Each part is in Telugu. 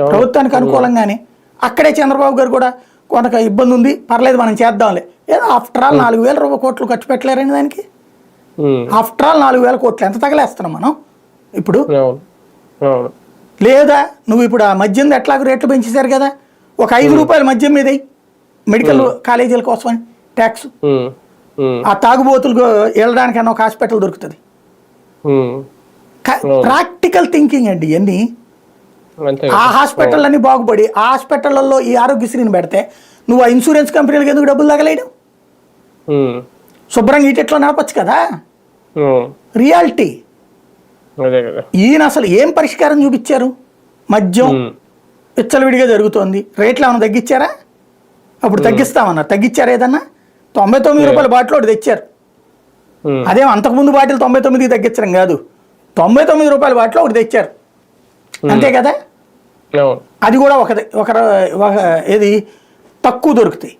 ప్రభుత్వానికి అనుకూలంగానే. అక్కడే చంద్రబాబు గారు కూడా కొంత ఇబ్బంది ఉంది, పర్లేదు మనం చేద్దాంలే. ఏదో ఆఫ్టర్ ఆల్ 4,000 కోట్లు ఖర్చు పెట్టలేరండి దానికి. ఆఫ్టర్ ఆల్ 4,000 కోట్లు ఎంత తగలేస్తున్నాం మనం ఇప్పుడు? లేదా నువ్వు ఇప్పుడు ఆ మద్యం ఎట్లాగో రేట్లు పెంచేశారు కదా, ఒక 5 రూపాయల మద్యం మీద మెడికల్ కాలేజీల కోసం ట్యాక్స్. ఆ తాగుబోతులకు వెళ్ళడానికన్నా ఒక హాస్పిటల్ దొరుకుతుంది. ప్రాక్టికల్ థింకింగ్ అండి ఇవన్నీ. ఆ హాస్పిటల్ అన్ని బాగుపడి ఆ హాస్పిటల్లో ఈ ఆరోగ్యశ్రీని పెడితే నువ్వు ఆ ఇన్సూరెన్స్ కంపెనీలకు ఎందుకు డబ్బులు తగలేయడం? శుభ్రంగా ఇట్లా నడపచ్చు కదా. రియాలిటీ ఈయన అసలు ఏం పరిష్కారం చూపించారు? మద్యం విచ్చలవిడిగా జరుగుతోంది, రేట్లు ఏమైనా తగ్గించారా? అప్పుడు తగ్గిస్తామన్నారు, తగ్గించారా? ఏదన్నా 99 రూపాయల బాటిల్ ఒకటి తెచ్చారు. అదేం అంతకుముందు బాటిల్ 99కి తగ్గించడం కాదు, 99 రూపాయల బాటిల్ ఒకటి తెచ్చారు అంతే కదా. అది కూడా ఒక ఏది తక్కువ దొరుకుతాయి,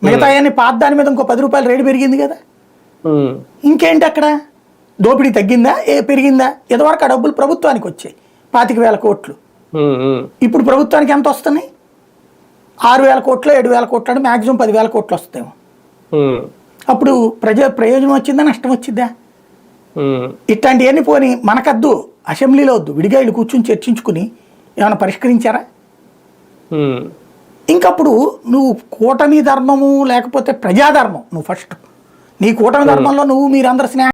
మిగతా అన్ని పాత దాని మీద ఇంకో 10 రూపాయలు రేటు పెరిగింది కదా. ఇంకేంటి అక్కడ దోపిడీ తగ్గిందా పెరిగిందా? ఇదివరకు ఆ డబ్బులు ప్రభుత్వానికి వచ్చాయి 25,000 కోట్లు. ఇప్పుడు ప్రభుత్వానికి ఎంత వస్తున్నాయి? 6,000 కోట్లు 7,000 కోట్లు అంటే మ్యాక్సిమం 10,000 కోట్లు వస్తాయేమో. అప్పుడు ప్రయోజనం వచ్చిందా నష్టం వచ్చిందా? ఇట్లాంటివన్నీ పోని మనకద్దు, అసెంబ్లీలో వద్దు, విడిగా వీళ్ళు కూర్చుని చర్చించుకుని ఏమైనా పరిష్కరించారా? ఇంకప్పుడు నువ్వు కూటమి ధర్మము లేకపోతే ప్రజాధర్మం, నువ్వు ఫస్ట్ నీ కూటమి ధర్మంలో నువ్వు మీరందరూ స్నేహం